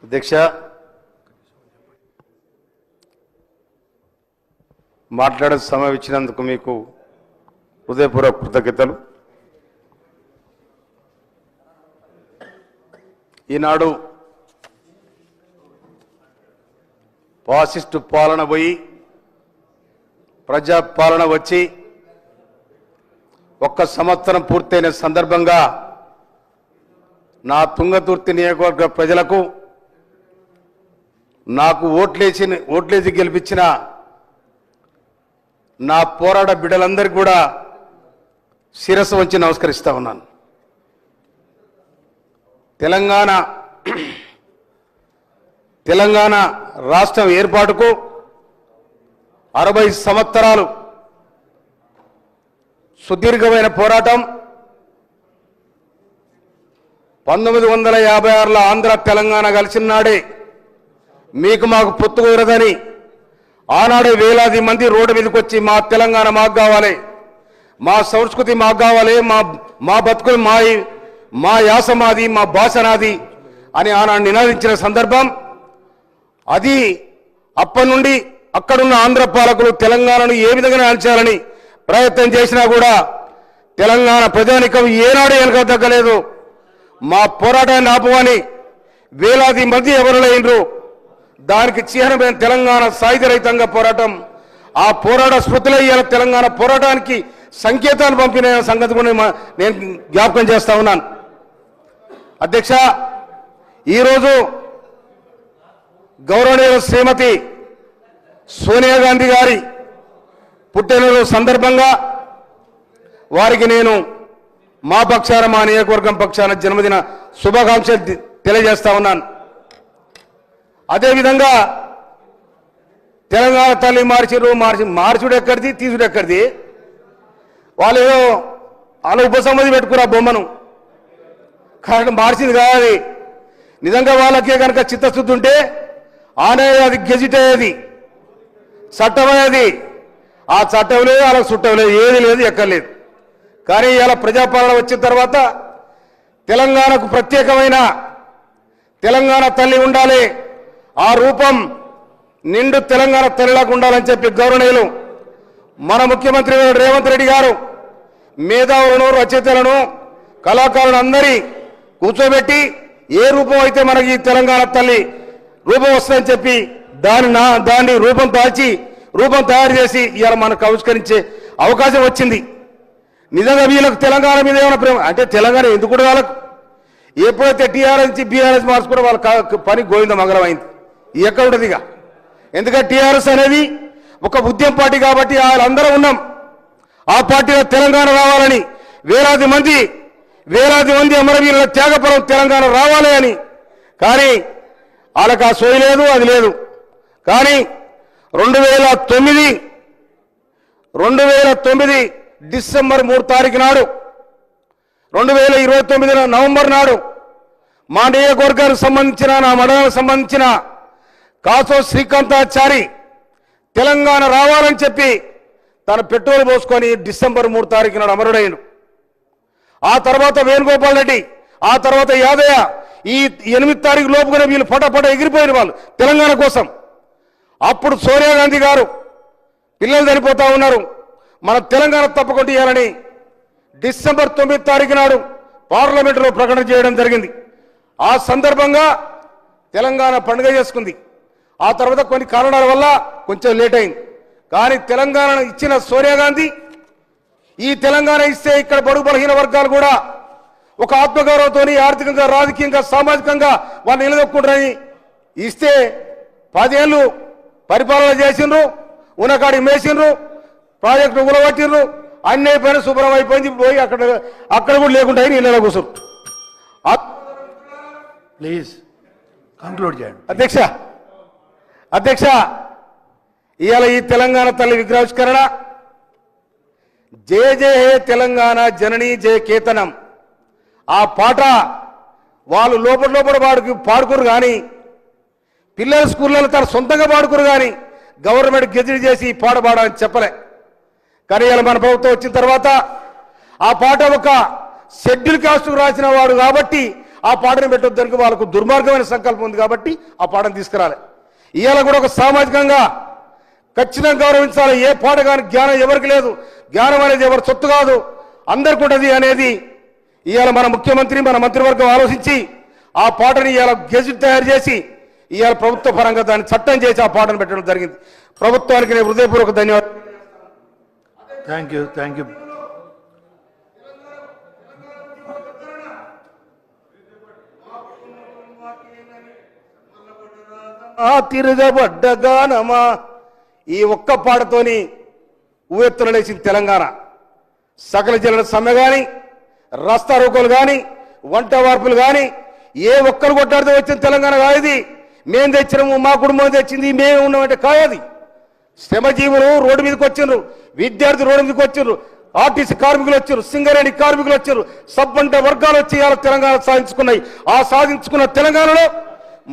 అధ్యక్ష, మాట్లాడే సమయం ఇచ్చినందుకు మీకు హృదయపూర్వక కృతజ్ఞతలు. ఈనాడు ఫాసిస్టు పాలన పోయి ప్రజాపాలన వచ్చి 1 సంవత్సరం పూర్తయిన సందర్భంగా నా తుంగతుర్తి నియోజకవర్గ ప్రజలకు, నాకు ఓట్లేసి గెలిపించిన నా పోరాట బిడ్డలందరికీ కూడా శిరస్సు వంచి నమస్కరిస్తా ఉన్నాను. తెలంగాణ రాష్ట్రం ఏర్పాటుకు 60 సంవత్సరాలు సుదీర్ఘమైన పోరాటం. 1956లో ఆంధ్ర తెలంగాణ కలిసిన నాడే మీకు మాకు పొత్తు కుదరదని ఆనాడే వేలాది మంది రోడ్డు మీదకి వచ్చి మా తెలంగాణ మాకు కావాలి, మా సంస్కృతి మాకు కావాలి, మా బతుకులు మా యాస మాది, మా భాష నాది అని ఆనాడు నినాదించిన సందర్భం అది. అప్పటి నుండి అక్కడున్న ఆంధ్ర పాలకులు తెలంగాణను ఏ విధంగా అణచాలని ప్రయత్నం చేసినా కూడా తెలంగాణ ప్రజానికం ఏనాడు వెనక తగ్గలేదు. మా పోరాటాన్ని ఆపమని వేలాది మంది ఎవరులైనరు. దానికి చిహ్నమైన తెలంగాణ సాయుధ రహితంగా పోరాటం. ఆ పోరాట స్మృతిలో ఇవాళ తెలంగాణ పోరాటానికి సంకేతాలు పంపిన సంగతి కూడా నేను జ్ఞాపకం చేస్తా ఉన్నాను. అధ్యక్ష, ఈరోజు గౌరవనీయ శ్రీమతి సోనియా గాంధీ గారి పుట్టినరోజు సందర్భంగా వారికి నేను మా పక్షాన, మా నియోజకవర్గం పక్షాన జన్మదిన శుభాకాంక్షలు తెలియజేస్తా ఉన్నాను. అదేవిధంగా తెలంగాణ తల్లి మార్చుడు ఎక్కడిది, తీసుడు ఎక్కడిది? వాళ్ళు ఏదో వాళ్ళ ఉపసంహతి పెట్టుకురా బొమ్మను, కానీ మార్చింది కాదు. నిజంగా వాళ్ళకే కనుక చిత్తశుద్ధి ఉంటే ఆనే అది గెజిట్ అయ్యేది, చట్టం అయ్యేది. ఆ చట్టం లేదు, వాళ్ళకి చుట్టం లేదు, ఏది లేదు, ఎక్కర్లేదు. కానీ ఇలా ప్రజాపాలన వచ్చిన తర్వాత తెలంగాణకు ప్రత్యేకమైన తెలంగాణ తల్లి ఉండాలి, ఆ రూపం నిండు తెలంగాణ తల్లిలాగా ఉండాలని చెప్పి గౌరవనీయులు మన ముఖ్యమంత్రి రేవంత్ రెడ్డి గారు మేధావులను, రచయితలను, కళాకారులను అందరి కూర్చోబెట్టి ఏ రూపం అయితే మనకి ఈ తెలంగాణ తల్లి రూపం వస్తుందని చెప్పి దాన్ని రూపం తయారు చేసి ఇవాళ మనకు ఆవిష్కరించే అవకాశం వచ్చింది. నిజంగా వీళ్ళకు తెలంగాణ మీద ఏమైనా ప్రేమ అంటే తెలంగాణ ఎందుకు కూడా వాళ్ళకు ఎప్పుడైతే టీఆర్ఎస్ నుంచి బీఆర్ఎస్ మార్చుకుంటే వాళ్ళ పని గోవింద మంగళం అయింది. ఎక్కడ ఉంటుంది ఇక? ఎందుకంటే టీఆర్ఎస్ అనేది ఒక ఉద్యమ పార్టీ కాబట్టి వాళ్ళందరూ ఉన్నాం. ఆ పార్టీలో తెలంగాణ రావాలని వేలాది మంది అమరవీరుల త్యాగపరం తెలంగాణ రావాలి అని. కానీ వాళ్ళకి ఆ సోయి లేదు, అది లేదు. కానీ 2009 డిసెంబర్ 3 తారీఖు నాడు, 2029 నవంబర్ నాడు మా నియోజకవర్గానికి సంబంధించిన, నా మండలానికి సంబంధించిన కాసో శ్రీకాంతాచారి తెలంగాణ రావాలని చెప్పి తన పెట్రోల్ పోసుకొని డిసెంబర్ 3 తారీఖు నాడు అమరుడైండు. ఆ తర్వాత వేణుగోపాల్ రెడ్డి, ఆ తర్వాత యాదయ్య, ఈ 8 తారీఖు లోపుగానే వీళ్ళు పటపట ఎగిరిపోయిన వాళ్ళు తెలంగాణ కోసం. అప్పుడు సోనియా గాంధీ గారు పిల్లలు చనిపోతా ఉన్నారు, మన తెలంగాణ తప్పకుండా ఇవ్వాలని డిసెంబర్ 9 తారీఖు నాడు పార్లమెంటులో ప్రకటన చేయడం జరిగింది. ఆ సందర్భంగా తెలంగాణ పండుగ చేసుకుంది. ఆ తర్వాత కొన్ని కారణాల వల్ల కొంచెం లేట్ అయింది. కానీ తెలంగాణ ఇచ్చిన సోనియా గాంధీ ఈ తెలంగాణ ఇస్తే ఇక్కడ బడుగు బలహీన వర్గాలు కూడా ఒక ఆత్మగౌరవంతో ఆర్థికంగా, రాజకీయంగా, సామాజికంగా వాళ్ళు నిలదొక్కుంటారని ఇస్తే 10 ఏళ్ళు పరిపాలన చేసిండ్రు, ఉన్నకాడి మేసిండ్రు, ప్రాజెక్టు ఉలవట్టిండ్రు, అన్నీ అయిపోయిన శుభ్రం అయిపోయింది. పోయి అక్కడ కూడా లేకుండా నీళ్ళ కూర్చోరు. ప్లీజ్ కంక్లూడ్ చేయండి. అధ్యక్ష, ఇవాళ ఈ తెలంగాణ తల్లి విగ్రహావిష్కరణ జయ జయ హే తెలంగాణ జననీ జయ కేతనం ఆ పాట వాళ్ళు లోపల పాడుకోరు. కానీ పిల్లల స్కూళ్ళలో తన సొంతంగా పాడుకోరు. కానీ గవర్నమెంట్ గెజిట్ చేసి ఈ పాట పాడాలని చెప్పలే. కానీ ఇలా మన ప్రభుత్వం వచ్చిన తర్వాత ఆ పాట ఒక షెడ్యూల్ కాస్ట్కు రాసిన వాడు కాబట్టి ఆ పాటను పెట్టొద్దానికి వాళ్ళకు దుర్మార్గమైన సంకల్పం ఉంది కాబట్టి ఆ పాటను తీసుకురాలి. ఇవాళ కూడా ఒక సామాజికంగా ఖచ్చితంగా గౌరవించాలి. ఏ పాట కానీ జ్ఞానం ఎవరికి లేదు, జ్ఞానం అనేది ఎవరి సొత్తు కాదు, అందరికి ఉంటుంది అనేది ఇవాళ మన ముఖ్యమంత్రి మన మంత్రివర్గం ఆలోచించి ఆ పాటని ఇవాళ గెజిట్ తయారు చేసి ఇవాళ ప్రభుత్వ పరంగా దాన్ని చట్టం చేసి ఆ పాటను పెట్టడం జరిగింది. ప్రభుత్వానికి నేను హృదయపూర్వక ధన్యవాదాలు. Thank you. ఆ తిరగబడ్డ గానమా ఈ ఒక్క పాటతోని ఉవ్వెత్తున లేచింది తెలంగాణ. సకల జిల్లాల సమ్మె కానీ, రస్తా రోకోలు కానీ, వంట వార్పులు కానీ ఏ ఒక్కరు కొట్టాడితే వచ్చిన తెలంగాణ కాయది. మేము తెచ్చినాము, మా కుటుంబం తెచ్చింది, మేము ఉన్నామంటే కాయది. శ్రమజీవులు రోడ్డు మీదకి వచ్చిండ్రు, విద్యార్థులు రోడ్డు మీదకి వచ్చిండ్రు, ఆర్టీసీ కార్మికులు వచ్చారు, సింగరేణి కార్మికులు వచ్చారు, సబ్బంట వర్గాలు వచ్చి ఇవాళ తెలంగాణ సాధించుకున్నాయి. ఆ సాధించుకున్న తెలంగాణలో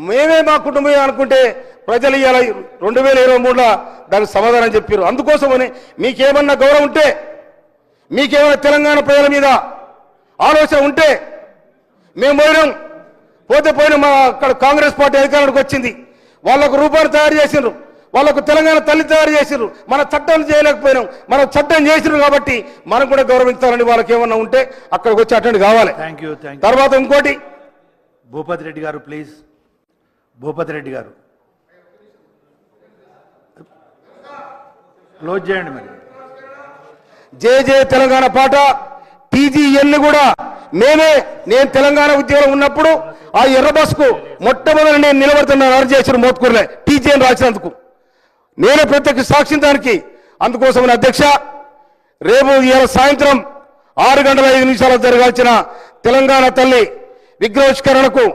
మేమే మా కుటుంబమే అనుకుంటే ప్రజలు ఇవాళ 2023లో దానికి సమాధానం చెప్పారు. అందుకోసమని మీకేమన్నా గౌరవం ఉంటే, మీకేమైనా తెలంగాణ ప్రజల మీద ఆలోచన ఉంటే మేము పోయిన మా అక్కడ కాంగ్రెస్ పార్టీ అధికారానికి వచ్చింది, వాళ్ళకు రూపాయలు తయారు చేసిండ్రు, వాళ్ళకు తెలంగాణ తల్లి తయారు చేసిండ్రు, మన చట్టాలు చేయలేకపోయినాం, మనం చట్టం చేసిండ్రు కాబట్టి మనం కూడా గౌరవించాలని వాళ్ళకి ఏమన్నా ఉంటే అక్కడికి వచ్చి అటెండ్ కావాలి. తర్వాత ఇంకోటి భూపతి రెడ్డి గారు ప్లీజ్. భూపతి రెడ్డి గారు క్లోజ్ చేయండి. మరి జే జే తెలంగాణ పాట టీజీఎల్ కూడా నేను తెలంగాణ ఉద్యోగంలో ఉన్నప్పుడు ఆ ఎర్ర బస్కు మొట్టమొదటి నేను నిలబడుతున్నాను అరెస్ట్ చేసిన మోత్కూరులే టీజీఎన్ రాసినందుకు నేనే ప్రత్యక్ష సాక్షి దానికి. అందుకోసమని అధ్యక్ష రేపు ఇవాళ సాయంత్రం 6:05 జరగాల్సిన తెలంగాణ తల్లి విగ్రహావిష్కరణకు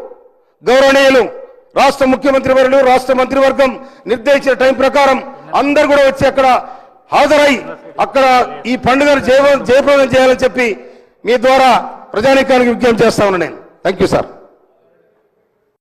గౌరవనీయులు రాష్ట్ర ముఖ్యమంత్రి వర్యులు రాష్ట్ర మంత్రివర్గం నిర్దేశించిన టైం ప్రకారం అందరు కూడా వచ్చి అక్కడ హాజరై అక్కడ ఈ పండుగను జయప్రదం చేయాలని చెప్పి మీ ద్వారా ప్రజానీకానికి విజ్ఞప్తి చేస్తా ఉన్నాను నేను. Thank you sir.